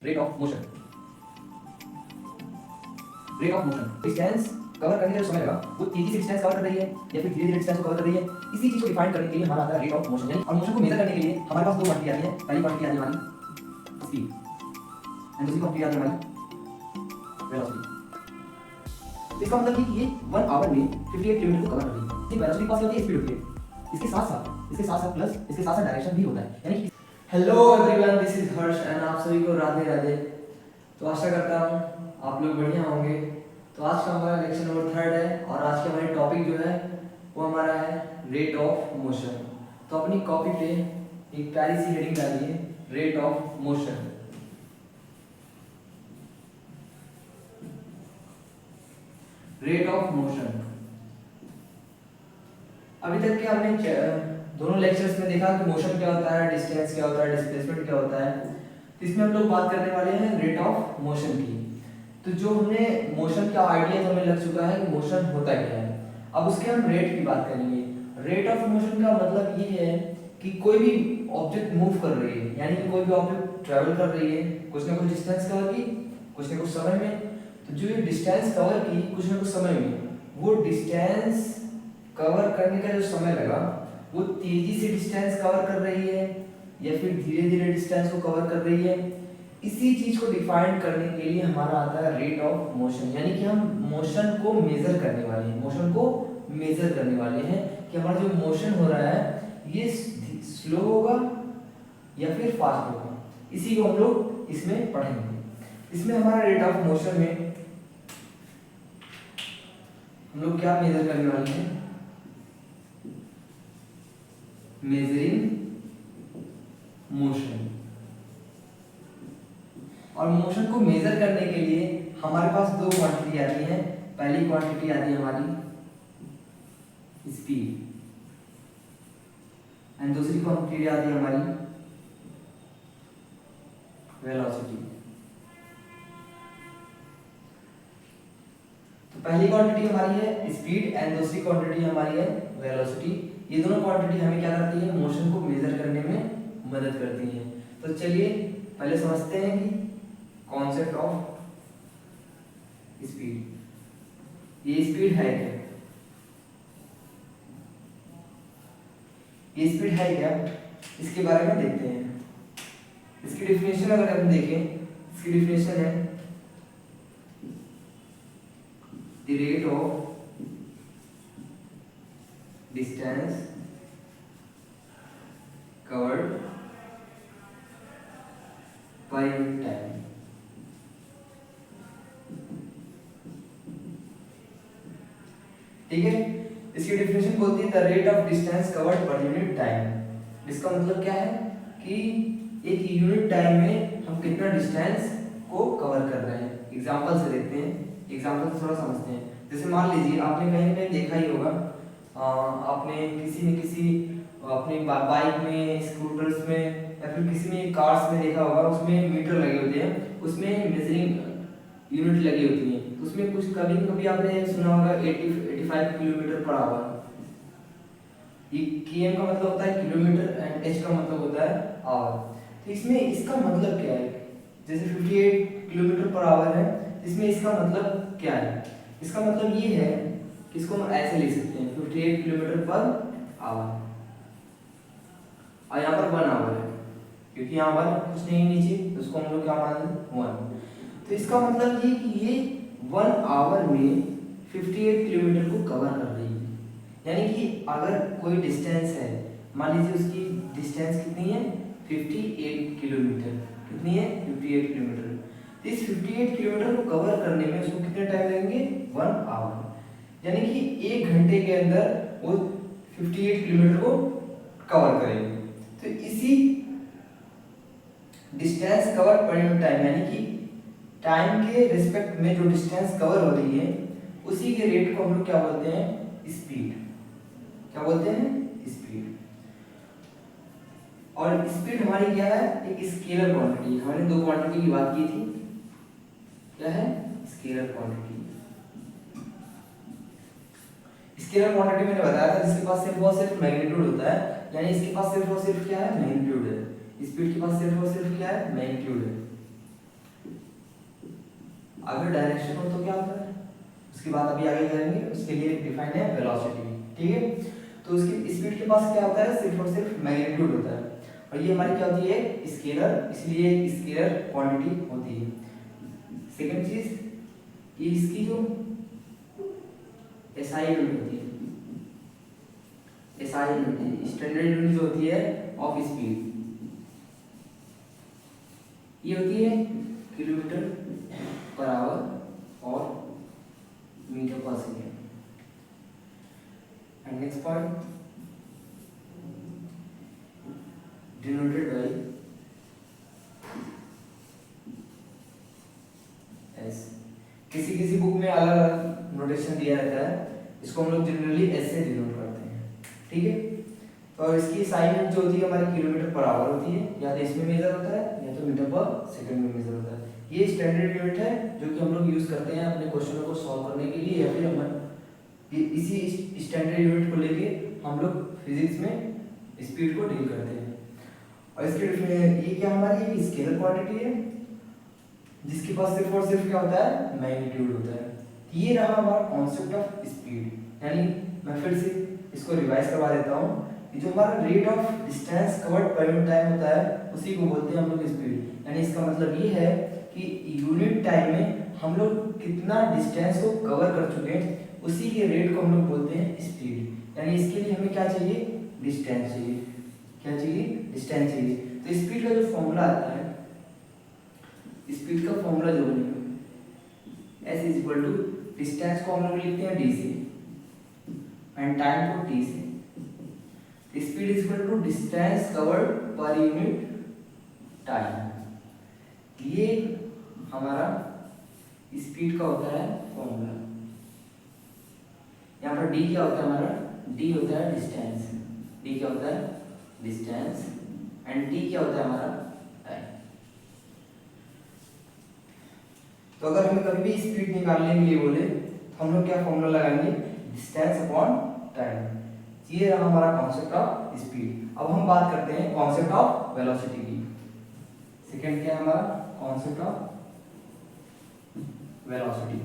Rate of motion. Rate of motion distance cover करने का जो समय लगा वो तेजी से डिस्टेंस कवर कर रही है या फिर धीरे धीरे डिस्टेंस को कवर कर रही है। इसी चीज को डिफाइन करने के लिए हमारा आता है रेट ऑफ मोशन यानी और मोशन को मेजर करने के लिए हमारे पास दो क्वांटिटी आती है। पहली क्वांटिटी आती है हमारी स्पीड एंड दूसरी क्वांटिटी आती है हमारी वेलोसिटी। इसका मतलब ये 1 आवर में 58 किलोमीटर को कवर कर रही है। ये वेलोसिटी पास होती है, स्पीड होती है। इसके साथ साथ प्लस इसके साथ साथ डायरेक्शन भी होता है यानी hello everyone, this is Harsh and आप सभी को राधे राधे। तो आशा करता हूँ आप लोग बढ़िया होंगे। तो आज का हमारा लेक्चर नंबर 3 है और आज के हमारे टॉपिक जो है वो हमारा है रेट ऑफ मोशन। तो अपनी कॉपी पे एक प्यारी सी हेडिंग डालिए, rate of motion. Rate of motion. अभी तक के हमने दोनों लेक्चर्स में देखा कि मोशन क्या होता है, डिस्टेंस क्या होता है, डिस्प्लेसमेंट क्या होता है। तो इसमें हम लोग बात करने वाले हैं रेट ऑफ मोशन की। तो जो हमने मोशन का आइडिया तो हमें लग चुका है कि मोशन होता क्या है। अब उसके हम रेट की बात करेंगे। रेट ऑफ मोशन का मतलब ये है कि कोई भी ऑब्जेक्ट मूव कर रही है, यानी कि कोई भी ऑब्जेक्ट ट्रेवल कर रही है, कुछ ना कुछ डिस्टेंस कवर की कुछ ना कुछ समय में। तो जो ये डिस्टेंस कवर की कुछ ना कुछ समय में, वो डिस्टेंस कवर करने का जो समय लगा वो तेजी से डिस्टेंस कवर कर रही है या फिर धीरे धीरे डिस्टेंस को कवर कर रही है। इसी चीज को डिफाइन करने के लिए हमारा आता है रेट ऑफ मोशन, यानी कि हम मोशन को मेजर करने वाले हैं। मोशन को मेजर करने वाले हैं कि हमारा जो मोशन हो रहा है ये स्लो होगा या फिर फास्ट होगा। इसी को हम लोग इसमें पढ़ेंगे। इसमें हमारा रेट ऑफ मोशन में हम लोग क्या मेजर करने वाले हैं, मेजरिंग मोशन। और मोशन को मेजर करने के लिए हमारे पास दो क्वांटिटी आती है। पहली क्वांटिटी आती है हमारी स्पीड एंड दूसरी क्वांटिटी आती है हमारी वेलोसिटी। तो पहली क्वांटिटी हमारी है स्पीड एंड दूसरी क्वांटिटी हमारी है वेलोसिटी। ये दोनों क्वांटिटी हमें क्या करती है, मोशन को मेजर करने में मदद करती हैं। तो चलिए पहले समझते हैं कि कॉन्सेप्ट ऑफ स्पीड। ये स्पीड है क्या, ये स्पीड है क्या, इसके बारे में देखते हैं। इसकी डिफिनेशन अगर हम देखें, इसकी डिफिनेशन है the rate of distance covered per unit time. ठीक है, इसकी डेफिनेशन बोलती है the rate of distance covered per unit time. इसका मतलब क्या है कि एक यूनिट टाइम में हम कितना डिस्टेंस को कवर कर रहे हैं। एग्जांपल से देखते हैं, एग्जांपल से थोड़ा समझते हैं। जैसे मान लीजिए आपने कहीं ना कहीं देखा ही होगा, आपने किसी न किसी अपनी बाइक में, स्कूटर्स में या फिर किसी में कार्स में देखा होगा, उसमें मीटर लगे होते हैं, उसमें मेजरिंग यूनिट लगी होती है। तो उसमें कुछ कभी कभी आपने सुना होगा 85 किलोमीटर पर आवर। ये km का मतलब होता है किलोमीटर एंड h का मतलब होता है आवर। तो इसमें इसका मतलब क्या है, जैसे 58 किलोमीटर पर आवर है, इसमें इसका मतलब क्या है। इसका मतलब ये है कि इसको हम ऐसे लिख सकते हैं 58 किलोमीटर पर आवर और यहाँ पर 1 आवर है, क्योंकि यहाँ पर कुछ नहीं नीचे, तो उसको हम लोग क्या मान लें 1। तो इसका मतलब ये कि ये 1 आवर में 58 किलोमीटर को कवर कर रही है। यानी कि अगर कोई डिस्टेंस है, मान लीजिए उसकी डिस्टेंस कितनी है 58 किलोमीटर, कितनी है 58 किलोमीटर। तो इस 58 किलोमीटर को कवर करने में उसको कितने टाइम लगेंगे 1 आवर। यानी कि 1 घंटे के अंदर वो 58 किलोमीटर को कवर करेंगे। तो इसी डिस्टेंस कवर पर यूनिट टाइम, यानी कि टाइम के रिस्पेक्ट में जो डिस्टेंस कवर हो रही है उसी के रेट को हम लोग क्या बोलते हैं, स्पीड। क्या बोलते हैं, स्पीड। और स्पीड हमारी क्या है, एक स्केलर क्वांटिटी। हमने दो क्वांटिटी की बात की थी, क्या है, स्केलर क्वांटिटी। स्केलर क्वांटिटी मैंने बताया था जिसके पास सिर्फ और सिर्फ मैग्नीट्यूड होता है, यानी इसके पास सिर्फ और सिर्फ क्या है, मैग्नीट्यूड है। स्पीड के पास सिर्फ और सिर्फ क्या है, मैग्नीट्यूड है। अगर डायरेक्शन हो तो क्या होता है, उसकी बात अभी आगे करेंगे, उसके लिए डिफाइन है वेलोसिटी। ठीक है, तो उसकी स्पीड के पास क्या होता है, सिर्फ और सिर्फ मैग्नीट्यूड होता है, और ये हमारी क्या होती है, स्केलर, इसलिए स्केलर क्वांटिटी होती है। सेकंड चीज, ये इसकी जो एसआई यूनिट होती है, एसआई यूनिट स्टैंडर्ड यूनिट जो होती है ऑफ स्पीड, ये होती है किलोमीटर पर आवर और मीटर पर second. And next point, denoted by S. किसी किसी बुक में अलग अलग नोटेशन दिया रहता है, इसको हम लोग जनरली एस से डिनोट करते हैं। ठीक है, तो इसकी साइन जो होती है हमारी किलोमीटर पर आवर होती है, या तो इसमें मेजर होता है या तो मीटर पर सेकंड में मेजर होता है। ये स्टैंडर्ड यूनिट है जो कि हम लोग यूज करते हैं अपने क्वेश्चनों को सॉल्व करने के लिए, या फिर हम इसी स्टैंडर्ड यूनिट को लेके हम लोग फिजिक्स में स्पीड को डील करते हैं। और इसके ये क्या हमारी स्केलर क्वांटिटी है जिसके पास सिर्फ और सिर्फ क्या होता है, मैग्नीट्यूड होता है। ये रहा हमारा कॉन्सेप्ट ऑफ स्पीड, यानी मैं फिर से इसको रिवाइज करवा देता हूँ, जो हमारा rate of distance covered per unit time होता है उसी को बोलते हैं हम लोग स्पीड। यानी इसका मतलब ये है कि यूनिट टाइम में हम लोग कितना डिस्टेंस को कवर कर चुके हैं उसी के रेट को हम लोग बोलते हैं स्पीड। यानी इसके लिए हमें क्या चाहिए, डिस्टेंस चाहिए। क्या चाहिए, डिस्टेंस चाहिए। तो स्पीड का जो फॉर्मूला आता है, स्पीड का फॉर्मूला जो बनेगा s is equal to distance को हम लोग लिखते हैं d से एंड टाइम को t से। Speed is equal to distance covered per unit time. ये हमारा स्पीड का होता है फॉर्मूला। यहाँ पर d क्या होता है हमारा, d होता है डिस्टेंस, d क्या होता है डिस्टेंस, एंड t क्या होता है हमारा टाइम। तो अगर हमें कभी भी स्पीड निकालने के लिए बोले तो हम लोग क्या फॉर्मूला लगाएंगे, डिस्टेंस अपॉन टाइम। ये रहा हमारा कॉन्सेप्ट ऑफ स्पीड। अब हम बात करते हैं कॉन्सेप्ट ऑफ वेलोसिटी की। सेकंड क्या है हमारा, कॉन्सेप्ट ऑफ वेलोसिटी।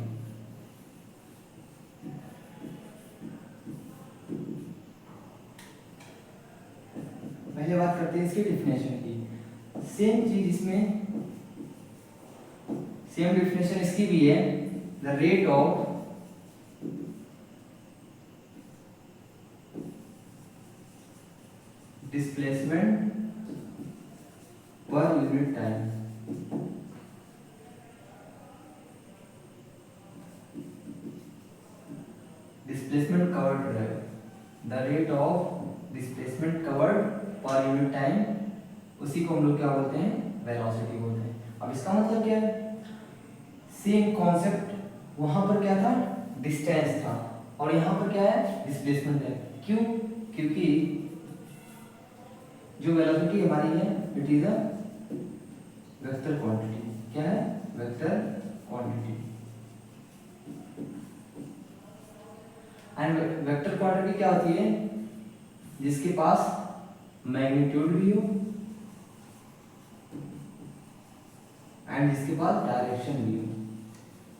पहले बात करते हैं इसकी डेफिनेशन की। सेम चीज इसमें, सेम डेफिनेशन इसकी भी है, the rate of displacement per unit time. Displacement covered है, the rate of displacement covered per unit time, उसी को हम लोग क्या बोलते हैं, वेलोसिटी बोलते हैं। अब इसका मतलब क्या है, सेम कॉन्सेप्ट, वहां पर क्या था, डिस्टेंस था, और यहाँ पर क्या है, डिस्प्लेसमेंट है। क्यों, क्योंकि जो वेलोसिटी हमारी है it is a vector quantity. क्या है, vector quantity. And vector quantity क्या होती है, जिसके पास मैग्नीट्यूड भी हो एंड जिसके पास डायरेक्शन भी हो।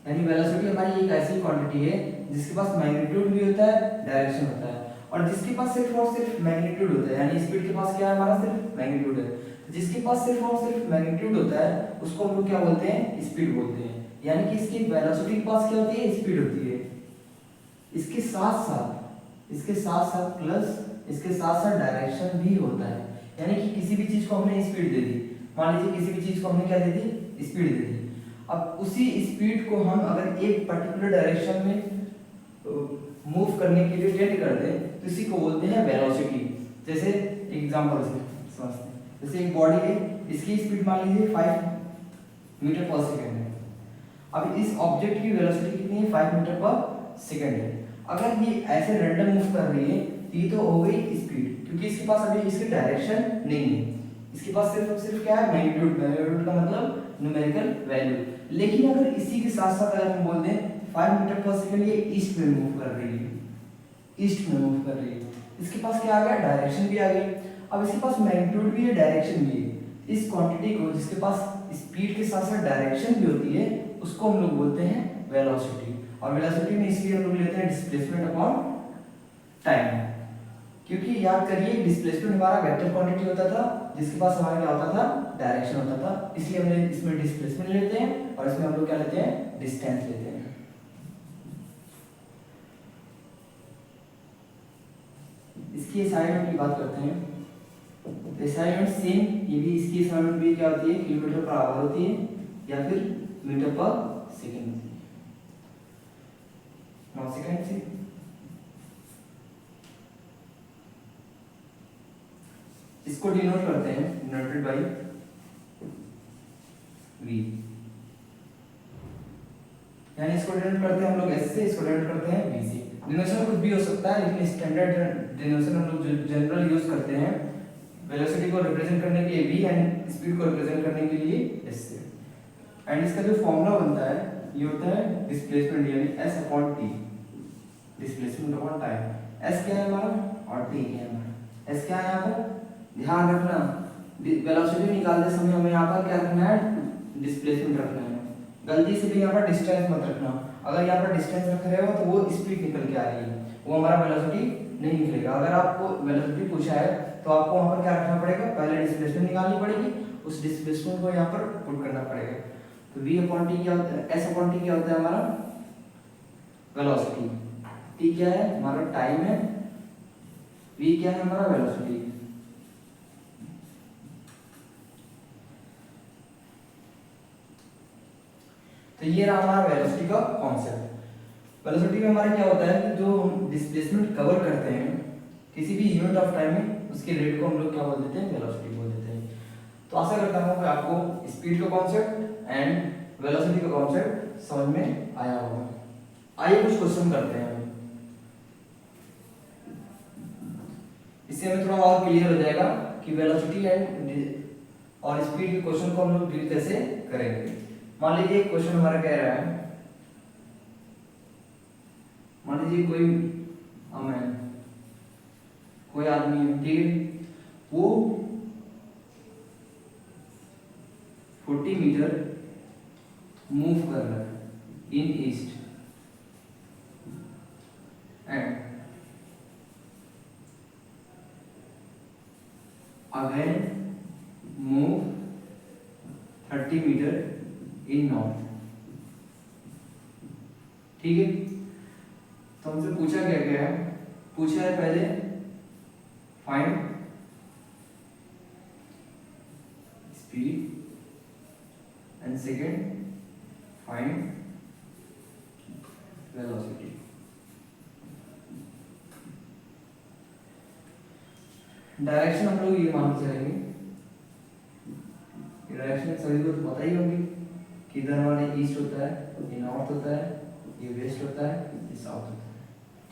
यानी वेलोसिटी हमारी एक ऐसी क्वांटिटी है जिसके पास मैग्नीट्यूड भी होता है, डायरेक्शन होता है, और जिसके पास सिर्फ और सिर्फ मैग्नीट्यूड होता है। यानी स्पीड के पास क्या है हमारा, सिर्फ मैग्नीट्यूड है। तो जिसके पास सिर्फ और सिर्फ मैग्नीट्यूड होता है उसको हम लोग क्या बोलते हैं, स्पीड बोलते हैं। यानी कि इसकी वेलोसिटी के पास क्या होती है, स्पीड होती है। इसके साथ साथ प्लस इसके साथ साथ डायरेक्शन भी होता है। यानी कि किसी भी चीज को हमने स्पीड दे दी, मान लीजिए किसी भी चीज को हमने क्या दे दी, स्पीड दे दी। अब उसी स्पीड को हम अगर एक पर्टिकुलर डायरेक्शन में मूव करने के लिए टेंड कर दें तो इसी को बोलते हैं वेलोसिटी। जैसे एग्जांपल से समझते हैं, जैसे एक बॉडी है, इसकी स्पीड मान लीजिए 5 मीटर पर सेकंड है। अब इस ऑब्जेक्ट की वेलोसिटी कितनी है, 5 मीटर पर सेकंड है। अगर ये ऐसे रैंडम मूव कर रही है तो ये तो हो गई स्पीड, क्योंकि इसके पास अभी इसकी डायरेक्शन नहीं है। इसके पास सिर्फ और सिर्फ क्या है, मैग्नीट्यूड। मैग्नीट्यूड का मतलब न्यूमेरिकल वैल्यू। लेकिन अगर इसी के साथ साथ अगर हम बोल दें 5 मीटर पर सेकंड ये ईस्ट में मूव कर रही है, ईस्ट में मूव कर रही है, इसके पास क्या आ गया, डायरेक्शन भी आ गई। अब इसके पास मैग्नीट्यूड भी है, डायरेक्शन भी है। इस क्वांटिटी को जिसके पास स्पीड के साथ साथ डायरेक्शन भी होती है उसको हम लोग बोलते हैं वेलोसिटी। और वेलोसिटी में इसलिए हम लोग लेते हैं डिस्प्लेसमेंट अपॉन टाइम, क्योंकि याद करिए डिस्प्लेसमेंट हमारा वेक्टर क्वांटिटी होता था जिसके पास हमारा क्या होता था, डायरेक्शन होता था, इसलिए हमने इसमें डिस्प्लेसमेंट लेते हैं और इसमें हम लोग क्या लेते हैं, डिस्टेंस लेते हैं। इसकी असाइनमेंट की बात करते हैं। असाइनमेंट सेम, ये भी इसकी असाइनमेंट भी क्या होती है, किलोमीटर पर आवर होती है या फिर मीटर पर सेकंड होती है। 9 सेकंड से इसको डिनोट करते हैं, डिनोटेड बाय v, यानी इसको डिनोट करते हैं हम लोग s से, इसको डिनोट करते हैं v से। डिनोशन कुछ भी हो सकता है लेकिन स्टैंडर्ड डिनोशन हम लोग जो जनरल यूज करते हैं वेलोसिटी को रिप्रेजेंट करने के लिए v एंड स्पीड को रिप्रेजेंट करने के लिए s से। एंड इसका जो फॉर्मूला बनता है ये होता है डिस्प्लेसमेंट यानी s upon t, displacement upon time. s क्या है हमारा और t क्या है हमारा। s क्या है यहाँ पर, ध्यान रखना वेलोसिटी निकालते समय हमें यहाँ पर क्या रखना है, डिस्प्लेसमेंट रखना है। गलती से भी यहाँ पर डिस्टेंस मत रखना, अगर यहाँ पर डिस्टेंस रख रहे हो तो वो स्पीड निकल के आ रही है, वो हमारा वेलोसिटी नहीं निकलेगा। अगर आपको वेलोसिटी पूछा है तो आपको वहाँ पर क्या रखना पड़ेगा, पहले डिस्प्लेसमेंट निकालनी पड़ेगी, उस डिस्प्लेसमेंट को यहाँ पर पुट करना पड़ेगा। तो v अपॉन t क्या होता है, s अपॉन t क्या होता है हमारा वेलोसिटी, t क्या है हमारा टाइम है, v क्या है हमारा वेलोसिटी। तो ये रहा हमारा वेलोसिटी का कॉन्सेप्ट। वेलोसिटी में हमारा क्या होता है कि जो हम डिस्प्लेसमेंट कवर करते हैं किसी भी यूनिट ऑफ टाइम में, उसके रेट को हम लोग क्या बोल देते हैं, वेलोसिटी बोल देते हैं। तो आशा करता हूँ कि आपको स्पीड का कॉन्सेप्ट एंड वेलोसिटी का कॉन्सेप्ट समझ में आया होगा। आइए कुछ क्वेश्चन करते हैं, इससे हमें थोड़ा और क्लियर हो जाएगा कि वेलोसिटी एंड और स्पीड के क्वेश्चन को हम लोग डील कैसे करेंगे। मान लीजिए क्वेश्चन हमारा कह रहा है, मान लीजिए कोई आदमी है, ठीक है, वो 40 मीटर मूव कर रहा है in east and again move 30 metre in north, ठीक है। तो हमसे पूछा क्या गया है, पूछा है पहले find speed and second find velocity. Direction हम लोग ये मान के चलेंगे, डायरेक्शन सभी को पता ही होगी कि इधर हमारे ईस्ट होता है, ये नॉर्थ होता है, ये वेस्ट होता है, ये साउथ होता है,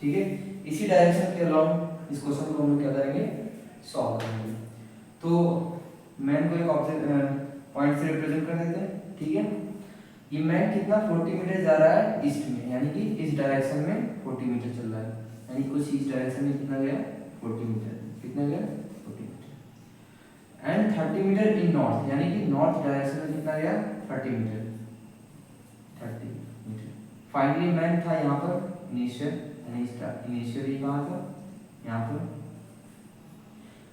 ठीक है। इसी डायरेक्शन के अलाउंग इस क्वेश्चन को हम लोग क्या करेंगे, सॉल्व करेंगे। तो मैन को एक ऑब्जेक्ट पॉइंट से रिप्रेजेंट कर देते हैं, ठीक है। ये मैन कितना 40 मीटर जा रहा है ईस्ट में, यानी कि इस डायरेक्शन में 40 मीटर चल रहा है, यानी कुछ इस डायरेक्शन में कितना गया 40 मीटर, कितना गया 40 metre. And 30 metre in north, यानी कि नॉर्थ डायरेक्शन में कितना गया 30 मीटर, 30 मीटर। फाइनली मैन था यहाँ पर इनिशियली कहाँ था, यहाँ पर,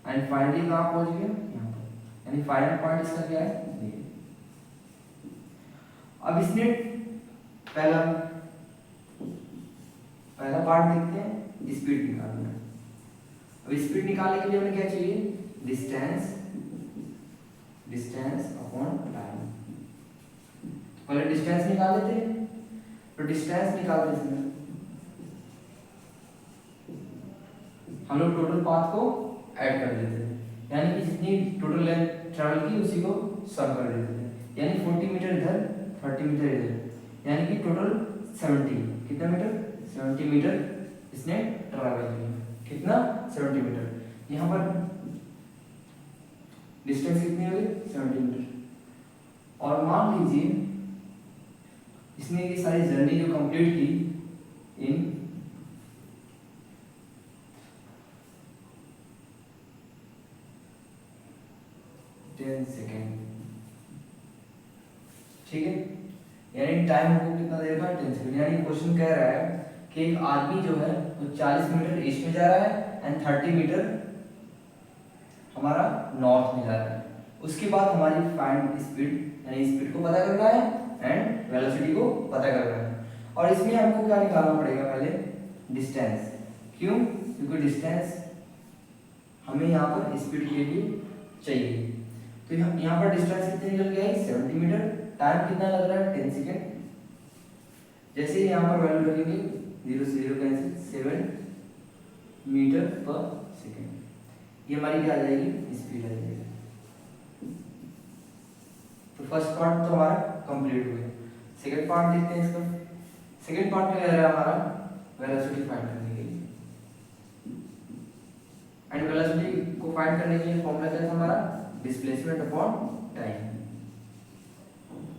एंड फाइनली कहाँ पहुँच गया यहाँ पर, यानी फाइनल पॉइंट इसका क्या है ये। अब इसने पहला पार्ट देखते हैं, स्पीड निकालना है। अब स्पीड निकालने के लिए हमें क्या चाहिए, डिस्टेंस अपॉन टाइम। पहले डिस्टेंस निकाल लेते हैं, तो डिस्टेंस निकालते समय हम लोग टोटल पाथ को ऐड कर देते हैं, यानी कि जितनी टोटल लेंथ ट्रैवल की उसी को सम कर देते हैं, यानी 40 मीटर इधर 30 मीटर इधर, यानी कि टोटल 70, कितना मीटर 70 मीटर इसने ट्रैवल किया, कितना 70 मीटर। यहाँ पर डिस्टेंस कितनी हो गई 70 मीटर। और मान लीजिए इसने ये सारी जर्नी जो कंप्लीट की इन 10 सेकेंड, यानी टाइम हमको कितना देगा 10 सेकंड। यानी क्वेश्चन कह रहा है कि एक आदमी जो है वो 40 मीटर ईस्ट में जा रहा है एंड 30 मीटर हमारा नॉर्थ में जा रहा है। उसके बाद हमारी फाइंड स्पीड यानी स्पीड को पता करना है एंड वेलोसिटी को पता करना है। और इसमें हमको क्या निकालना पड़ेगा, पहले डिस्टेंस। क्यों? क्योंकि डिस्टेंस हमें यहाँ पर स्पीड के लिए चाहिए। तो यहाँ पर डिस्टेंस कितने निकल गया है 70 मीटर। टाइम कितना लग रहा है 10 सेकेंड। जैसे ही यहाँ पर वैल्यू रखेंगे 0 से 0 कैंसिल 7 मीटर पर सेकेंड, ये हमारी क्या आ जाएगी स्पीड आ जाएगी। तो फर्स्ट पार्ट तो हमारा कंप्लीट हो गया। सेकंड पार्ट देखते हैं इसका। सेकंड पार्ट में कह रहा है हमारा वेलोसिटी फाइंड करने के लिए। एंड वेलोसिटी को फाइंड करने के लिए फॉर्मूला क्या है हमारा, डिस्प्लेसमेंट अपॉन टाइम।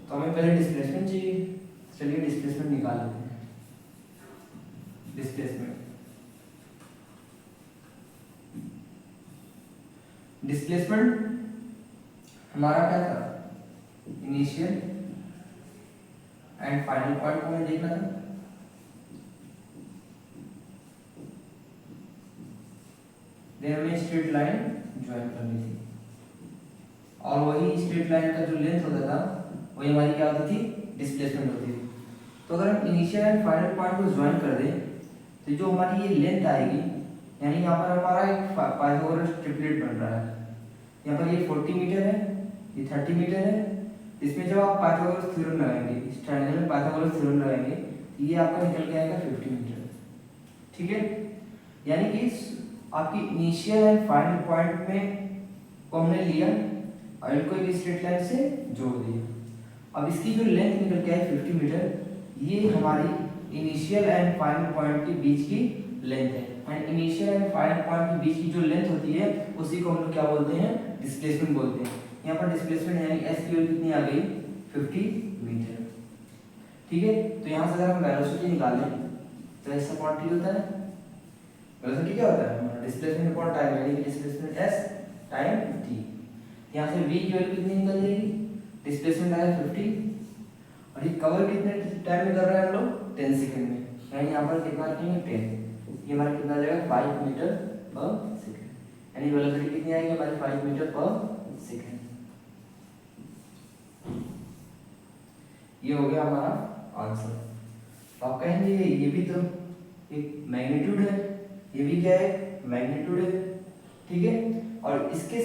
तो हमें पहले डिस्प्लेसमेंट चाहिए। चलिए डिस्प्लेसमेंट निकाल लेते हैं। डिस्प्लेसमेंट हमारा क्या था, इनिशियल एंड फाइनल पॉइंट को हमें देखना था। देन हमें स्ट्रेट लाइन ज्वाइन करनी थी और वही स्ट्रेट लाइन का जो लेंथ होता था वही हमारी क्या होती थी, डिस्प्लेसमेंट होती थी। तो अगर हम इनिशियल एंड फाइनल पॉइंट को ज्वाइन कर दें तो जो हमारी ये लेंथ आएगी, यानी यहाँ पर हमारा एक पाइथागोरस ट्रिपलेट बन रहा है। यहाँ पर ये 40 मीटर है, ये 30 मीटर है। इसमें जब आप पाइथागोरस थ्योरम लगाएंगे, इस ट्रायंगल में पाइथागोरस थ्योरम लगाएंगे तो ये आपका निकल के आएगा 50 मीटर। ठीक है, यानी कि आपकी इनिशियल एंड फाइनल पॉइंट में को हमने लिया और इनको एक स्ट्रेट लाइन से जोड़ दिया। अब इसकी जो लेंथ निकल के आई 50 मीटर, ये हमारी इनिशियल एंड फाइनल पॉइंट के बीच की लेंथ है। And initial and final point के बीच की जो लेंथ होती है उसी को हम लोग क्या बोलते हैं, डिस्प्लेसमेंट बोलते हैं। यहाँ पर डिस्प्लेसमेंट यानी एस की वैल्यू कितनी आ गई 50 मीटर। ठीक है, तो यहाँ से अगर हम वेलोसिटी निकालें तो ऐसा क्वांटिटी होता है, वेलोसिटी क्या होता है, डिस्प्लेसमेंट अपॉन टाइम, यानी कि डिस्प्लेसमेंट एस टाइम टी। यहाँ से v की वैल्यू कितनी निकल जाएगी, डिस्प्लेसमेंट आया 50 और ये कवर कितने टाइम में कर रहे हैं हम लोग 10 सेकंड में, यानी यहाँ पर कितना रखेंगे 10, ये हमारा कितना आ जाएगा 5 मीटर पर सेकंड, यानी वेलोसिटी कितनी आएगी हमारी 5 मीटर पर सेकंड। ये हो गया हमारा आंसर। तो आप कहेंगे ये भी तो एक मैग्नीट्यूड है, ये भी क्या है मैग्नीट्यूड है। ठीक है, और इसके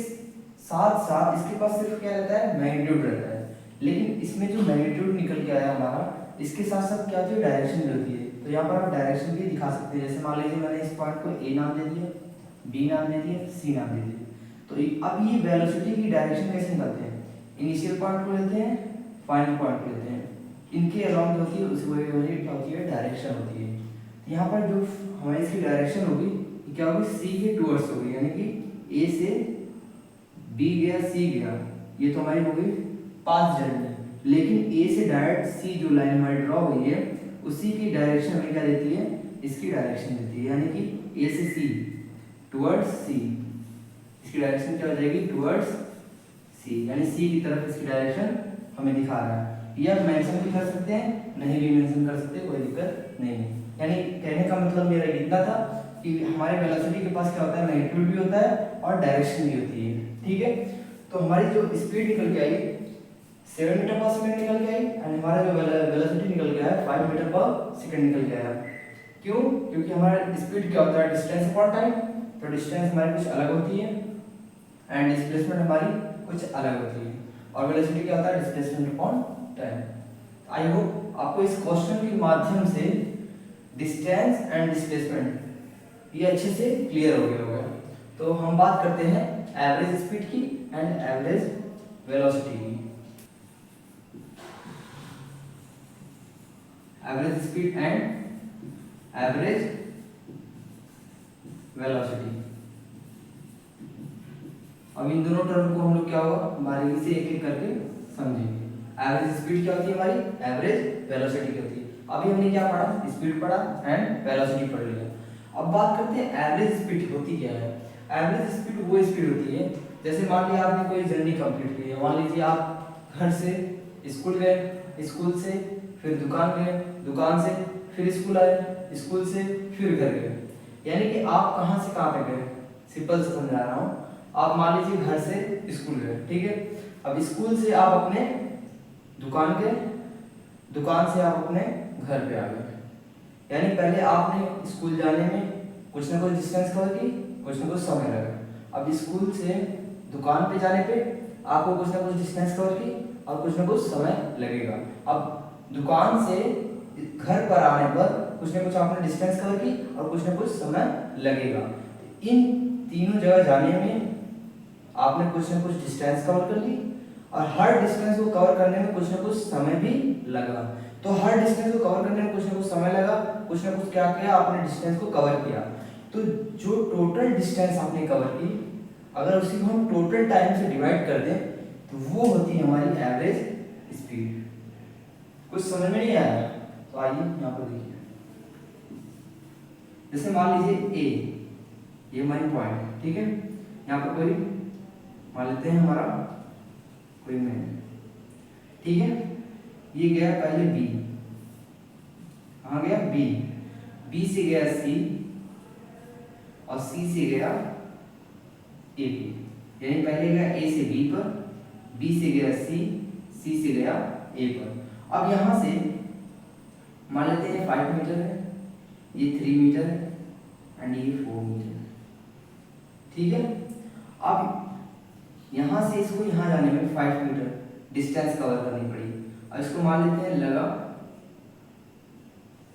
साथ साथ इसके पास सिर्फ क्या रहता है, मैग्नीट्यूड रहता है। लेकिन इसमें जो मैग्नीट्यूड निकल के आया हमारा, इसके साथ साथ क्या होती है, डायरेक्शन भी होती है। तो यहाँ पर आप डायरेक्शन भी दिखा सकते हैं। जैसे मान लीजिए मैंने इस पॉइंट को ए नाम दे दिया, बी नाम दे दिया, सी नाम दे दिया। तो अब ये वेलोसिटी की डायरेक्शन कैसे निकालते हैं, इनिशियल पॉइंट को लेते हैं, फाइनल पॉइंट को लेते हैं, इनके अराउंड होती है, उसी वजह क्या होती है, डायरेक्शन होती है। यहाँ पर जो हमारी इसकी डायरेक्शन होगी क्या होगी, सी के टूवर्ड्स होगी, यानी कि ए से बी गया, सी गया, ये तो हमारी हो गई पास जर्नी। लेकिन ए से डायरेक्ट सी जो लाइन हमारी ड्रॉ हुई है उसी की डायरेक्शन हमें क्या देती है, इसकी डायरेक्शन देती है, यानी कि ए से सी टुवर्ड्स सी, इसकी डायरेक्शन क्या हो जाएगी टुवर्ड्स सी, यानी सी की तरफ इसकी डायरेक्शन हमें दिखा रहा है। ये आप मेंशन भी कर सकते हैं, नहीं भी मेंशन कर सकते, कोई दिक्कत नहीं है। यानी कहने का मतलब मेरा इतना था कि हमारे वेलोसिटी के पास क्या होता है, मैग्नीट्यूड भी होता है और डायरेक्शन भी होती है। ठीक है, तो हमारी जो स्पीड निकल के आई 7 मीटर पर सेकंड निकल के आई एंड हमारा जो वेलोसिटी निकल गया है 5 मीटर पर सेकंड निकल के आया। क्यों? क्योंकि हमारा स्पीड क्या होता है, डिस्टेंस अपॉन टाइम। तो डिस्टेंस हमारी कुछ अलग होती है एंड डिस्प्लेसमेंट हमारी कुछ अलग होती है, और वेलोसिटी क्या होता है, displacement upon time. I hope आपको इस क्वेश्चन के माध्यम से डिस्टेंस एंड डिस्प्लेसमेंट ये अच्छे से क्लियर हो गया होगा। तो हम बात करते हैं एवरेज स्पीड की एंड एवरेज वेलोसिटी की। Average speed and average velocity. अब इन दोनों टर्म को हम लोग क्या होगा, बारीकी से एक एक करके समझेंगे। एवरेज स्पीड क्या होती है हमारी, एवरेज वेलोसिटी क्या होती है। अभी हमने क्या पढ़ा, स्पीड पढ़ा एंड वेलोसिटी पढ़ लिया। अब बात करते हैं एवरेज स्पीड होती क्या है। एवरेज स्पीड वो स्पीड होती है, जैसे मान लिया आपने कोई जर्नी कंप्लीट की है, मान लीजिए आप घर से स्कूल गए स्कूल से फिर दुकान गए, दुकान से फिर स्कूल आए, स्कूल से फिर घर गए। यानी कि आप कहाँ से कहाँ पे गए, सिंपल से समझा रहा हूँ। आप मान लीजिए घर से स्कूल गए, ठीक है। अब स्कूल से आप अपने दुकान गए, दुकान से आप अपने घर पे आ गए। यानी पहले आपने स्कूल जाने में कुछ ना कुछ डिस्टेंस कवर की, कुछ ना कुछ समय लगा। अब स्कूल से दुकान पे जाने पे आपको कुछ ना कुछ डिस्टेंस कवर की और कुछ ना कुछ समय लगेगा। अब दुकान से घर पर आने पर कुछ ना कुछ आपने डिस्टेंस कवर की और कुछ ना कुछ समय लगेगा। इन तीनों जगह जाने में आपने कुछ ना कुछ डिस्टेंस कवर कर ली और हर डिस्टेंस को कवर करने में कुछ ना कुछ समय भी लगा। तो हर डिस्टेंस को कवर करने में कुछ ना कुछ समय लगा, कुछ ना कुछ क्या किया आपने, डिस्टेंस को कवर किया। तो जो टोटल डिस्टेंस आपने कवर की, अगर उसी को हम टोटल टाइम से डिवाइड कर दें तो वो होती है हमारी एवरेज स्पीड। कुछ समझ में नहीं आया तो आइए यहाँ पर देखिए। जैसे मान लीजिए ये हमारी पॉइंट है, ठीक है। यहाँ पर कोई मान लेते हैं हमारा कोई मैन, ठीक है। ये गया पहले बी, कहाँ गया बी, बी से गया सी और सी से गया ए पे। यानी पहले गया ए से बी पर, बी से गया सी से गया ए पर। अब यहां से मान लेते हैं 5 मीटर है, ये 3 मीटर है एंड ये 4 मीटर है, ठीक है। अब यहां से इसको यहां जाने में 5 मीटर डिस्टेंस कवर करनी पड़ी। अब इसको मान लेते हैं लगा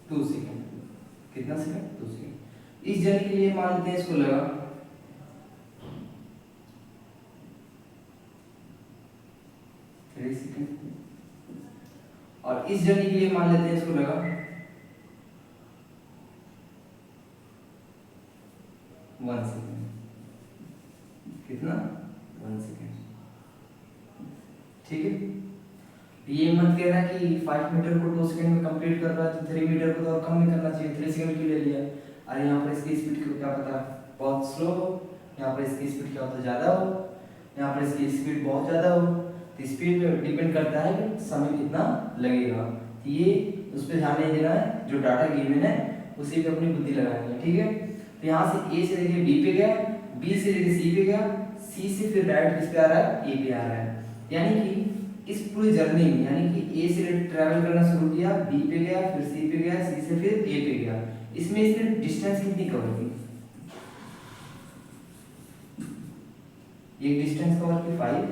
2 सेकेंड। कितना सेकेंड? 2 सेकेंड। इस जर्नी के लिए मान लेते हैं इसको लगा 3 सेकेंड और इस जर्नी के लिए मान लेते हैं इसको लगा 1 सेकेंड। कितना? 1 सेकेंड, ठीक है। ये मत कहना कि 5 मीटर को 2 सेकंड में कंप्लीट कर रहा है तो 3 मीटर को तो और कम नहीं करना चाहिए, 3 सेकंड क्यों ले लिया। अरे यहाँ पर इसकी स्पीड को क्या पता बहुत स्लो हो, यहाँ पर इसकी स्पीड क्या होता ज़्यादा हो, यहाँ पर इसकी स्पीड बहुत ज़्यादा हो। तो स्पीड पे डिपेंड करता है कि समय कितना लगेगा। तो ये उस पर ध्यान नहीं देना है, जो डाटा गिवन है उसी पे अपनी बुद्धि लगानी है, ठीक है। तो यहाँ से ए से लेके बी पे गया, बी से लेके सी पे गया, सी से फिर डायरेक्ट किस पे आ रहा है, ए पे आ रहा है। यानी कि इस पूरी जर्नी में यानी कि ए से ट्रैवल करना शुरू किया, बी पे गया, फिर सी पे गया, सी से फिर ए पे गया। इसमें इसने डिस्टेंस कितनी कवर की? एक डिस्टेंस कवर की 5,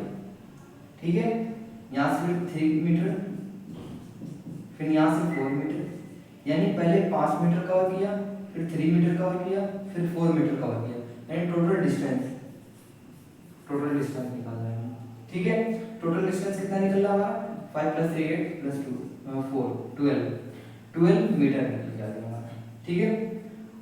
ठीक है। यहाँ से फिर 3 मीटर, फिर यहाँ से 4 मीटर, यानी पहले 5 मीटर कवर किया, फिर 3 मीटर कवर किया, फिर 4 मीटर कवर किया। यानी टोटल डिस्टेंस निकालना है, ठीक है। टोटल डिस्टेंस कितना निकल रहा है? 5 + 3 8 + 2 4 12 मीटर निकल गया हमारा, ठीक है।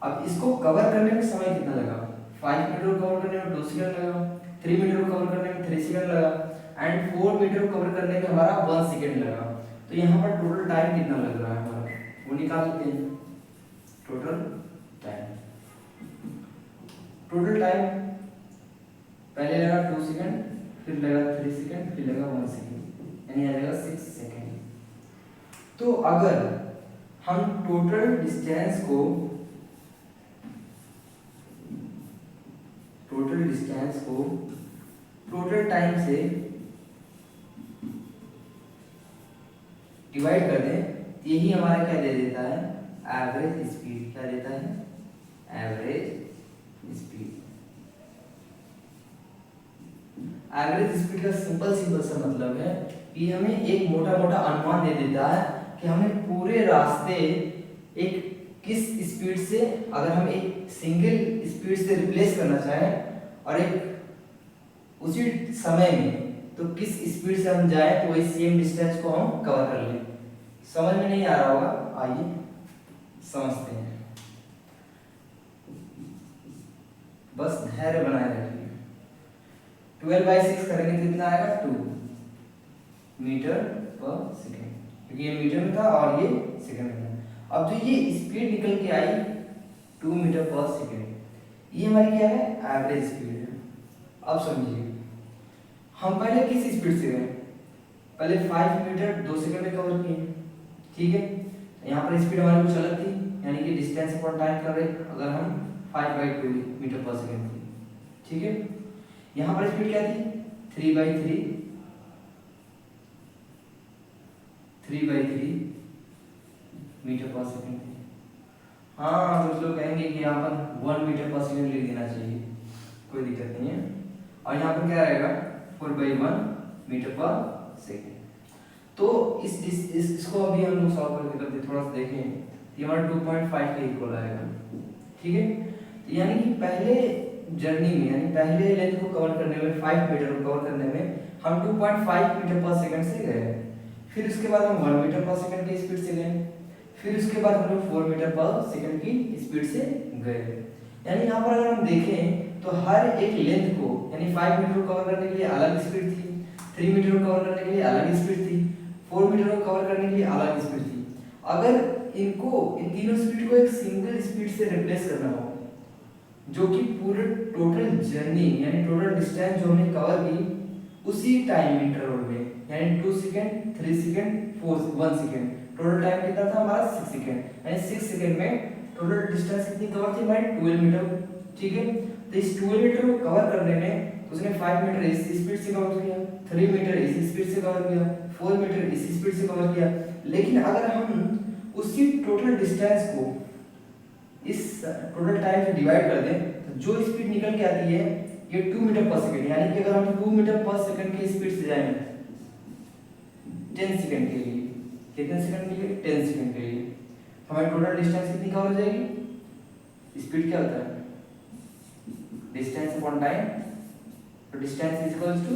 अब इसको कवर करने में समय कितना लगा? 5 मीटर को कवर करने में 2 सेकंड लगा, 3 मीटर को कवर करने में 3 सेकंड लगा एंड 4 मीटर को कवर करने में हमारा 1 सेकंड लगा। तो यहाँ पर टोटल टाइम कितना लग रहा है हमारा, वो निकाल लेते हैं। टोटल टाइम पहले लगा 2 सेकंड, फिर लगा 3 सेकंड, फिर लगा 1 सेकंड, यानी आ जाएगा 6 सेकंड। तो अगर हम टोटल डिस्टेंस को टोटल टाइम से डिवाइड कर दें तो यही हमारा क्या दे देता है? Average speed. क्या देता है? Average speed. एवरेज स्पीड का सिंपल सा मतलब है कि हमें एक मोटा अनुमान दे देता है कि हमें पूरे रास्ते एक किस स्पीड से, अगर हम एक सिंगल स्पीड से रिप्लेस करना चाहें और एक उसी समय में, तो किस स्पीड से हम जाएं तो वही सेम डिस्टेंस को हम कवर कर लें। समझ में नहीं आ रहा होगा, आइए समझते हैं। बस धैर्य बनाए रखिए। 12/6 करेंगे तो कितना आएगा? 2 मीटर पर सेकेंड, क्योंकि ये मीटर में था और ये सेकेंड में था। अब जो ये स्पीड निकल के आई 2 मीटर पर सेकेंड, ये हमारी क्या है? एवरेज स्पीड है। अब समझिए, हम पहले किस स्पीड से गए? पहले 5 मीटर 2 सेकंड में कवर किए, ठीक है। यहाँ पर स्पीड हमारी कुछ अलग थी, यानी कि डिस्टेंस अपॉन टाइम कर रहे अगर हम 5/2 मीटर पर सेकंड थी, ठीक है। यहाँ पर स्पीड क्या थी 3/3 मीटर पर सेकंड थी। हाँ कुछ लोग कहेंगे कि यहाँ पर 1 मीटर पर सेकंड लिख देना चाहिए, कोई दिक्कत नहीं है। और यहाँ पर क्या रहेगा 4/1 मीटर पर सेकंड। तो इसको अभी हम लोग सॉल्व करते थोड़ा सा देखें, ये हमारा 2.5 के इक्वल आएगा, ठीक है। तो यानी कि पहले जर्नी में, यानी पहले लेंथ को कवर करने में 5 मीटर को कवर करने में हम 2.5 मीटर पर सेकंड से गए, फिर उसके बाद हम 1 मीटर पर सेकंड की स्पीड से गए, फिर उसके बाद हम लोग 4 मीटर पर सेकंड की स्पीड से गए। यानी यहाँ पर अगर हम देखें तो हर एक लेंथ को, यानी 5 मीटर को कवर करने के लिए अलग स्पीड थी, 3 मीटर को कवर करने के लिए अलग स्पीड थी, 4 मीटर को कवर करने के लिए अलग स्पीड थी। अगर इन तीनों स्पीड को एक सिंगल स्पीड से रिप्लेस करना हो, जो कि पूरे टोटल जर्नी यानी टोटल डिस्टेंस जो हमने कवर की उसी टाइम इंटरवल में, यानी 2 second 3 second 1 second, total time कितना था हमारा 6 सेकंड, यानी 6 सेकंड में टोटल डिस्टेंस कितनी कवर थी हमारी 12 मीटर, ठीक है। तो इस 12 मीटर को कवर करने में उसने 5 मीटर इसी स्पीड से कवर किया, 3 मीटर इसी स्पीड से कवर किया, 4 मीटर इसी स्पीड से कवर किया। लेकिन अगर हम उसी टोटल डिस्टेंस को इस टोटल टाइम से डिवाइड कर दें तो जो स्पीड निकल के आती है ये 2 मीटर पर सेकंड, यानी कि अगर हम 2 मीटर पर सेकंड की स्पीड से जाएं 10 सेकंड के लिए, कितने सेकंड के लिए 10 सेकंड के लिए, हमारी टोटल डिस्टेंस कितनी कवर हो जाएगी। स्पीड क्या होता है डिस्टेंस अपॉन टाइम, तो distance is equals to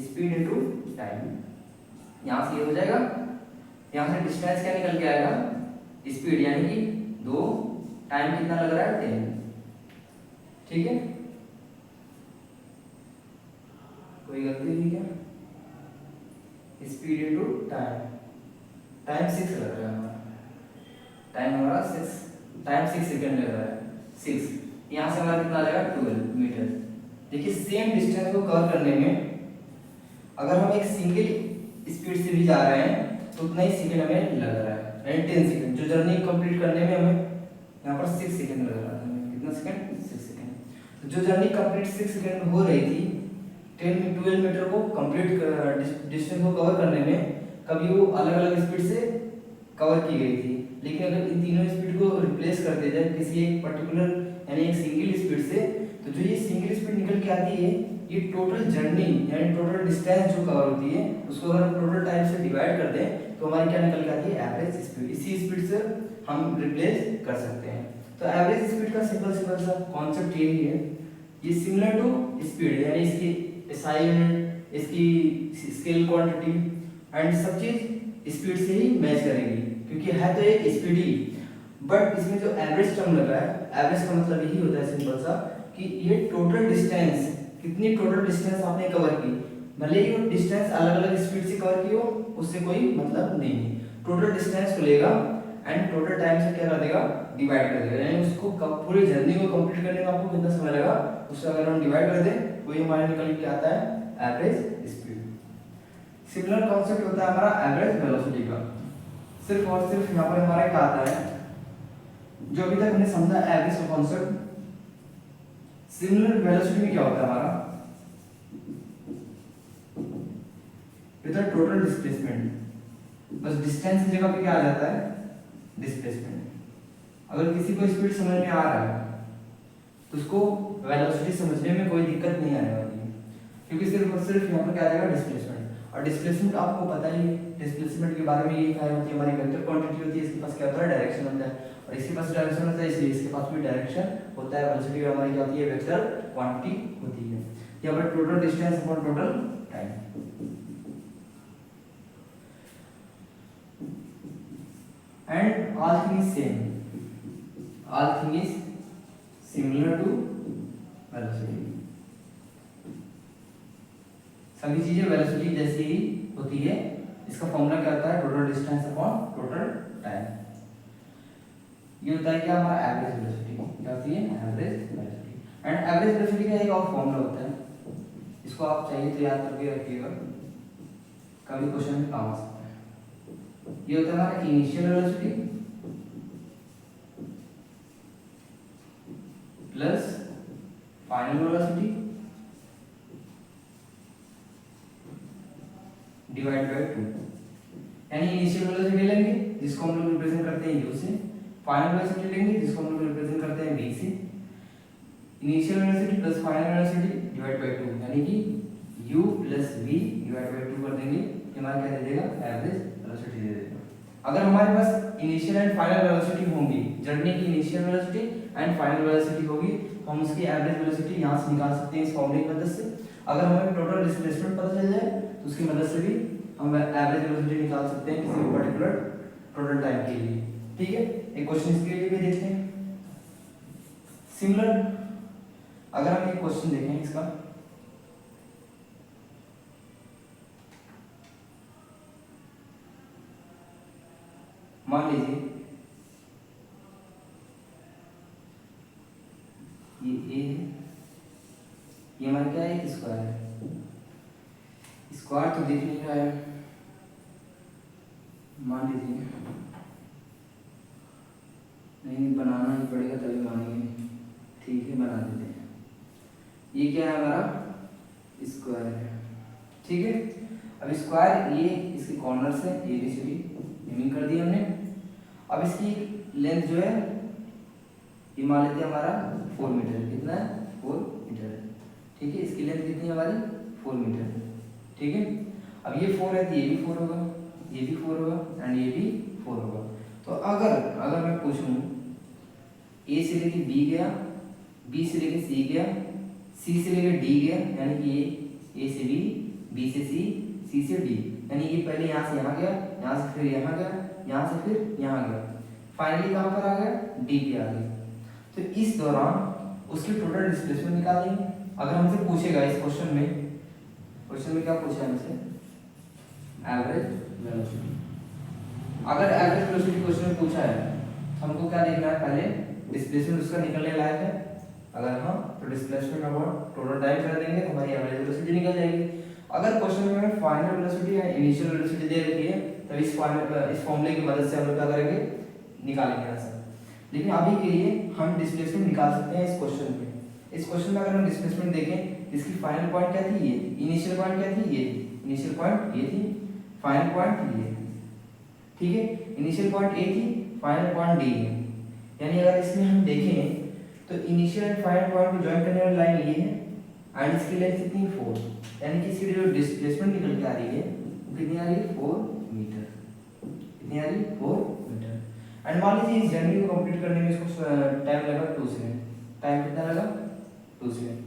speed into time. यहां से ये हो जाएगा, यहां से डिस्टेंस क्या निकल के आएगा स्पीड, यानी कि 2, टाइम कितना लग रहा है 10, ठीक है। कोई गलती हुई क्या, स्पीड इनटू टाइम, टाइम 6 लग रहा है हमारा, टाइम हमारा 6 सेकंड लग रहा है 6, यहाँ से हमारा कितना आ जाएगा 12 मीटर। देखिए सेम डिस्टेंस को कवर करने में अगर हम एक सिंगल स्पीड से भी जा रहे हैं तो उतना ही सेकंड हमें लग रहा है, यानी 10 सेकंड। जो जर्नी कंप्लीट करने में हमें यहाँ पर 6 सेकंड लग रहा था, कितना सेकंड 6 सेकंड। तो जो जर्नी कंप्लीट 6 सेकंड में हो रही थी 12 मीटर को कंप्लीट डिस्टेंस को कवर करने में, कभी वो अलग अलग स्पीड से कवर की गई थी। लेकिन अगर इन तीनों स्पीड को रिप्लेस कर दिया जाए किसी एक पर्टिकुलर यानी एक सिंगल स्पीड से, तो जो ये सिंगल स्पीड निकल के आती है ये टोटल जर्नी यानी टोटल डिस्टेंस जो कवर होती है उसको अगर हम टोटल टाइम से डिवाइड कर दें तो हमारी क्या निकल के आती है एवरेज स्पीड। इसी स्पीड से हम रिप्लेस कर सकते हैं। तो एवरेज स्पीड का सिंपल सा कॉन्सेप्ट यही है, ये सिमिलर टू स्पीड, यानी इसकी एसआई यूनिट, इसकी स्केल क्वांटिटी एंड सब चीज स्पीड से ही मैच करेगी, क्योंकि है तो एक स्पीड ही। बट इसमें जो एवरेज टर्म लगा है, एवरेज का मतलब यही होता है सिंपल सा कि ये टोटल डिस्टेंस, कितनी टोटल डिस्टेंस आपने कवर की, भले ही वो डिस्टेंस अलग अलग स्पीड से कवर की हो उससे कोई मतलब नहीं है। टोटल डिस्टेंस को लेगा एंड टोटल टाइम से क्या कर देगा डिवाइड कर देगा, यानी उसको पूरी जर्नी को कंप्लीट करने में आपको कितना समय लगा उससे अगर हम डिवाइड कर दें वही हमारे निकल के आता है एवरेज स्पीड। सिमिलर कॉन्सेप्ट होता है हमारा एवरेज वेलोसिटी का। सिर्फ और सिर्फ यहाँ पर हमारा क्या आता है जो अभी तक हमने समझा एवरेज का कॉन्सेप्ट। सिमिलर वेलोसिटी में क्या होता है हमारा विद टोटल डिस्प्लेसमेंट, बस डिस्टेंस की जगह पे क्या आ जाता है डिस्प्लेसमेंट। अगर किसी को स्पीड समझ में आ रहा है तो उसको वेलोसिटी समझने में कोई दिक्कत नहीं आने वाली है, क्योंकि सिर्फ और सिर्फ यहाँ पर क्या आ जाएगा डिस्प्लेसमेंट। और डिस्प्लेसमेंट आपको पता ही है, डिस्प्लेसमेंट के बारे में ये क्या होती है हमारी वेक्टर क्वांटिटी होती है, इसके पास क्या होता है डायरेक्शन होता है, और इसके पास डायरेक्शन होता है इसलिए इसके पास भी डायरेक्शन होता है। वेलोसिटी हमारी क्या होती है वेक्टर क्वांटिटी होती है। यहाँ पर total distance upon total time. And all thing is same, all thing is similar to velocity, सभी चीजें वेलोसिटी जैसी ही होती है। इसका फॉर्मूला क्या होता है total distance upon total time. ये होता है क्या हमारा एवरेज वेलोसिटी, क्या होती है average velocity. And average velocity का एक और फॉर्मूला होता है, इसको आप चाहिए तो याद करके रखिएगा। कभी क्वेश्चन में काम आ सकता है। ये होता है हमारा initial velocity plus final velocity divide by 2, यानी इनिशियल वेलोसिटी लेंगे जिसको हम लोग रिप्रेजेंट करते हैं u से, फाइनल वेलोसिटी लेंगे जिसको हम लोग रिप्रेजेंट करते हैं v से। Initial velocity plus final velocity divide by 2, यानी कि u plus v divide by 2 कर देंगे, हमारा क्या दे देगा, एवरेज वेलोसिटी दे देगा। अगर हमारे पास इनिशियल एंड फाइनल वेलोसिटी होंगी, जर्नी की initial velocity and final velocity होगी, हम उसकी एवरेज वेलोसिटी यहाँ से निकाल सकते हैं इस फॉर्मूले की मदद से। अगर हमें टोटल डिस्प्लेसमेंट पता चल जाए तो उसकी मदद से भी हम एवरेज वेलोसिटी निकाल सकते हैं किसी भी पर्टिकुलर टोटल टाइम के लिए। ठीक है, एक क्वेश्चन इसके लिए भी देखते हैं। सिमिलर अगर हम एक क्वेश्चन देखें इसका, मान लीजिए ये ए है, ये हमारा क्या है, स्क्वायर है। स्क्वायर तो दिख नहीं रहा है, मान लीजिए नहीं बनाना ही पड़ेगा तभी मानेंगे, ठीक है बना देते हैं। ये क्या है, हमारा स्क्वायर है। ठीक है, अब स्क्वायर ये इसके कॉर्नर से A B C D naming कर दी हमने। अब इसकी लेंथ जो है ये मान लेते हैं हमारा 4 मीटर, कितना है, 4 मीटर है। ठीक है, इसकी लेंथ कितनी है हमारी, 4 मीटर है। ठीक है, अब ये 4 है तो ये भी 4 होगा, ये भी 4 होगा एंड ये भी 4 होगा। तो अगर मैं पूछूं ए से लेके बी गया, बी से लेके सी गया, सी से लेके डी गया, यानी कि ये ए से बी से सी से डी, यानी ये पहले यहाँ से यहाँ गया, यहाँ से फिर यहाँ गया, यहाँ से फिर यहाँ गया, फाइनली कहाँ पर आ गया, डी पे आ गया। तो इस दौरान उसकी टोटल डिस्प्लेसमेंट निकालेंगे। अगर हमसे पूछेगा इस क्वेश्चन में क्या पूछा है हमसे, एवरेज वेलोसिटी। अगर एवरेज वेलोसिटी क्वेश्चन में पूछा है हमको क्या देखना है, पहले डिस्प्लेसमेंट उसका निकलने लायक है। अगर हाँ तो डिस्प्लेसमेंट अपॉन टोटल टाइम कर देंगे तो हमारी एवरेज वेलोसिटी निकल जाएगी। अगर क्वेश्चन में हमें फाइनल वेलोसिटी या इनिशियल वेलोसिटी दे रखी है तो इस फॉर्मूले की मदद से हम लोग क्या करेंगे, निकालेंगे आंसर। लेकिन अभी के लिए हम डिस्प्लेसमेंट निकाल सकते हैं इस क्वेश्चन में। इस क्वेश्चन में अगर हम डिस्प्लेसमेंट देखें, इसकी फाइनल पॉइंट क्या थी, ये इनिशियल पॉइंट क्या थी, ये इनिशियल पॉइंट ये थी, फाइनल पॉइंट ये। ठीक है, इनिशियल पॉइंट ए थी, फाइनल पॉइंट डी है। यानी अगर इसमें हम देखें तो इनिशियल एंड फाइनल पॉइंट को ज्वाइन करने वाली लाइन ये है एंड इसकी लेंथ कितनी, 4, यानी कि इसकी जो डिस्प्लेसमेंट निकल के आ रही है वो कितनी आ रही है, 4 मीटर। कितनी आ रही है, 4 मीटर। एंड मान लीजिए इस जर्नी को कंप्लीट करने में इसको टाइम लगा 2 सेकंड। टाइम कितना लगा, 2 सेकंड।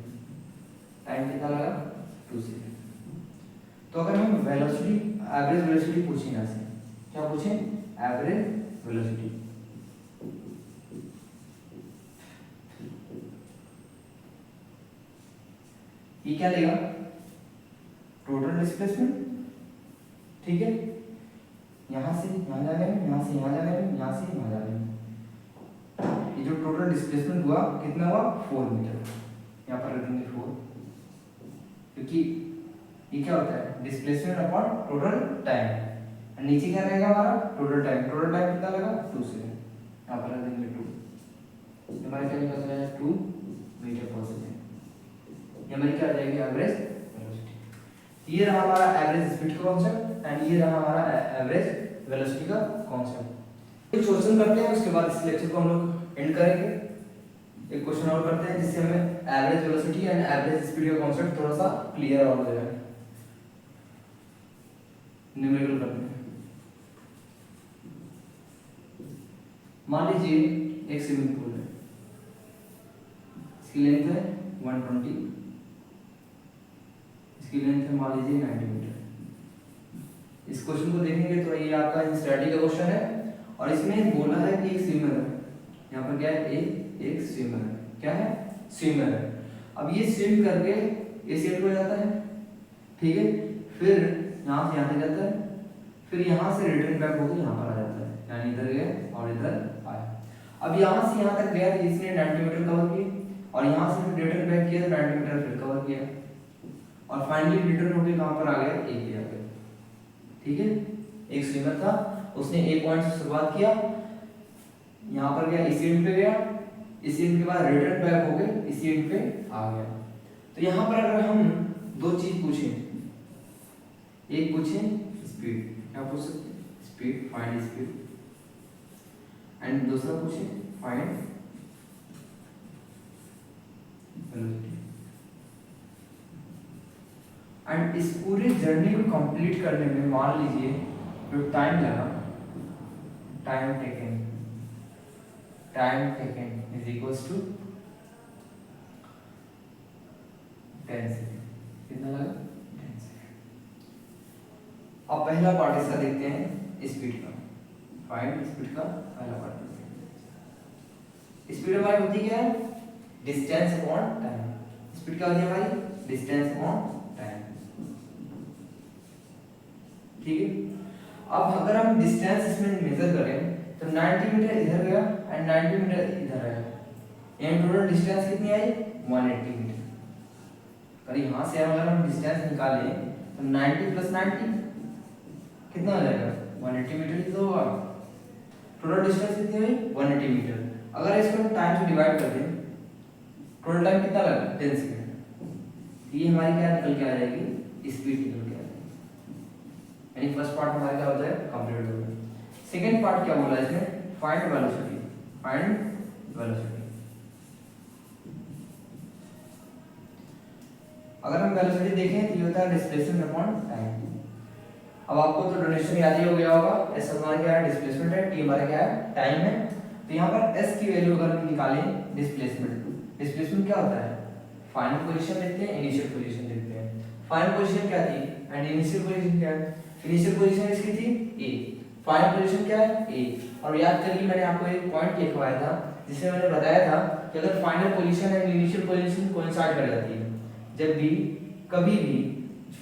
टाइम कितना लगा, 2 सेकंड। तो अगर हम वेलोसिटी, एवरेज वेलोसिटी पूछें यहाँ से, क्या पूछें, एवरेज वेलोसिटी। ये क्या लेगा, टोटल डिस्प्लेसमेंट। ठीक है, यहाँ से यहाँ जाने में, यहाँ से यहाँ जाने में, यहाँ से यहाँ जाने में, ये जो टोटल डिस्प्लेसमेंट हुआ कितना हुआ, 4 मीटर। यहाँ पर रखेंगे 4, क्योंकि ये क्या होता है, डिस्प्लेसमेंट अपॉन टोटल टाइम। नीचे क्या रहेगा हमारा, टोटल टाइम। टोटल टाइम कितना लगा, 2 सेकंड। यहाँ पर रख देंगे 2, हमारे क्या निकल रहा है, 2 मीटर पर सेकंड। ये हमारी क्या आ जाएगी, एवरेज वेलोसिटी। ये रहा हमारा एवरेज स्पीड का कॉन्सेप्ट एंड ये रहा हमारा एवरेज वेलोसिटी का कॉन्सेप्ट। एक क्वेश्चन करते हैं, उसके बाद इस लेक्चर को हम लोग एंड करेंगे। एक क्वेश्चन और करते हैं जिससे हमें average velocity and average speed का कॉन्सेप्ट थोड़ा सा क्लियर और हो जाए। न्यूमेरिकल करते हैं। मान लीजिए एक स्विमिंग पूल है, इसकी लेंथ है 120, इसकी लेंथ है मान लीजिए 90 मीटर। इस क्वेश्चन को देखेंगे तो ये आपका एनसीईआरटी का क्वेश्चन है और इसमें बोला है कि एक स्विमर है। यहाँ पर क्या है, एक स्विमर है। क्या है, स्विमर है। अब ये स्विम करके ये सेट हो जाता है, ठीक है, फिर यहाँ से यहाँ तक जाता है, फिर यहाँ से रिटर्न बैक होकर यहाँ पर आ जाता है, यानी इधर गया और इधर आया। अब यहाँ से यहाँ तक गया तो इसने 90 मीटर कवर किया और यहाँ से फिर रिटर्न बैक किया तो 90 मीटर फिर कवर किया और फाइनली रिटर्न होकर कहाँ पर आ गया, ए पे आ गया। ठीक है, एक स्विमर था, उसने ए पॉइंट से शुरुआत किया, यहाँ पर गया, इसी एंड पे गया, इसी एंड के बाद रिटर्न बैक हो गए, इसी एंड पे आ गया। तो यहाँ पर अगर हम दो चीज पूछें, एक पूछें स्पीड, क्या पूछ सकते हैं, स्पीड, फाइंड स्पीड, एंड दूसरा पूछें फाइंड वेलोसिटी। एंड इस पूरी जर्नी को कंप्लीट करने में मान लीजिए जो टाइम लगा, time taken is equals to 10 second. कितना लगा, 10 सेकेंड। अब पहला पार्ट इसका देखते हैं स्पीड का, फाइंड स्पीड का पहला पार्ट। स्पीड हमारी होती क्या है, डिस्टेंस अपॉन टाइम। स्पीड क्या होती है हमारी, डिस्टेंस अपॉन टाइम, ठीक है। अब अगर हम डिस्टेंस इसमें मेजर करें तो 90 मीटर इधर गया एंड 90 मीटर इधर आया, यानी टोटल डिस्टेंस कितनी आई, 180 मीटर। अगर यहाँ से अगर हम डिस्टेंस निकालें तो 90 प्लस 90 कितना हो जाएगा, 180 मीटर ही तो होगा। टोटल डिस्टेंस कितनी हुई, 180 मीटर। अगर इसको हम टाइम से डिवाइड कर दें, टोटल टाइम कितना लगा, 10 सेकंड। ये हमारी क्या निकल के आ जाएगी, स्पीड निकल के आ जाएगी। यानी फर्स्ट पार्ट हमारा क्या हो जाएगा, कंप्लीट हो गया। सेकंड पार्ट क्या बोला इसमें, फाइंड वेलोसिटी, फाइंड वेलोसिटी। अगर हम वेलोसिटी देखें तो ये होता है डिस्प्लेसमेंट अपॉन टाइम। अब आपको तो डोनेशन याद ही हो गया होगा, एस हमारा क्या है, डिस्प्लेसमेंट है, टी हमारा क्या है, टाइम है। तो यहाँ पर एस की वैल्यू अगर हम निकालें, डिस्प्लेसमेंट क्या होता है, फाइनल पोजीशन देखते हैं, इनिशियल पोजीशन देखते हैं। फाइनल पोजीशन क्या थी एंड इनिशियल पोजीशन क्या है, इनिशियल पोजीशन इसकी थी ए, फाइनल पोजीशन क्या है, ए। और याद करिए मैंने आपको एक पॉइंट लिखवाया था जिसमें मैंने बताया था कि अगर final position and initial position coincide कर जाती है, जब भी कभी भी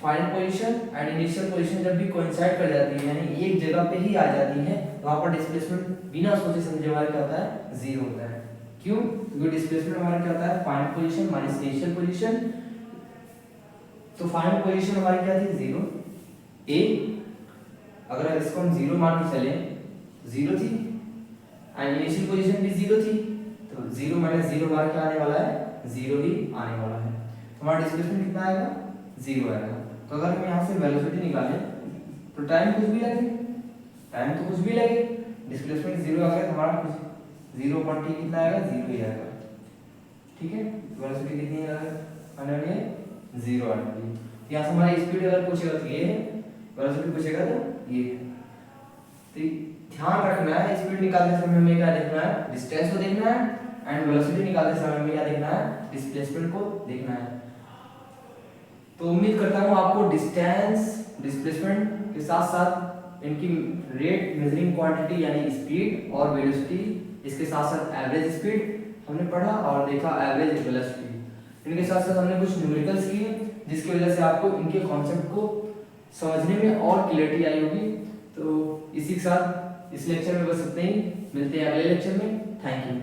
final position and initial position जब भी कोइंसाइड कर जाती है, यानी एक जगह पे ही आ जाती है, तो वहां पर डिस्प्लेसमेंट बिना सोचे समझे हमारा क्या होता है, जीरो होता है। क्यों, क्योंकि डिस्प्लेसमेंट हमारा क्या होता है, final position minus initial position. तो फाइनल पोजीशन हमारी क्या थी, जीरो ए। अगर इसको हम जीरो मान के चले, जीरो थी एंड इनिशियल पोजीशन भी जीरो थी, तो जीरो माइनस जीरो हमारा क्या आने वाला है, जीरो ही आने वाला है। हमारा डिस्प्लेसमेंट कितना आएगा, जीरो आएगा। तो अगर हम यहाँ से वेलोसिटी निकालें तो टाइम कुछ भी लगे, टाइम तो कुछ भी लगे, डिस्प्लेसमेंट जीरो आ गया, हमारा कुछ जीरो पॉइंट कितना आएगा, जीरो ही आएगा, ठीक है। वेलोसिटी कितनी आने वाली है, जीरो आने वाली है। यहाँ से हमारी स्पीड अगर पूछेगा तो ये है, वेलोसिटी पूछेगा तो ये है। तो ध्यान रखना है, स्पीड निकालते समय हमें क्या देखना है, डिस्टेंस को देखना है, एंड वेलोसिटी निकालते समय हमें क्या देखना है, डिस्प्लेसमेंट को देखना है। तो उम्मीद करता हूँ आपको डिस्टेंस, डिस्प्लेसमेंट के साथ साथ इनकी रेट, मेजरिंग क्वांटिटी यानी स्पीड और वेलोसिटी, इसके साथ साथ एवरेज स्पीड हमने पढ़ा और देखा एवरेज वेलोसिटी। इनके साथ साथ हमने कुछ न्यूमेरिकल्स किए जिसकी वजह से आपको इनके कॉन्सेप्ट को समझने में और क्लियरिटी आई होगी। तो इसी के साथ इस लेक्चर में बस इतना ही, मिलते हैं अगले लेक्चर में। Thank you.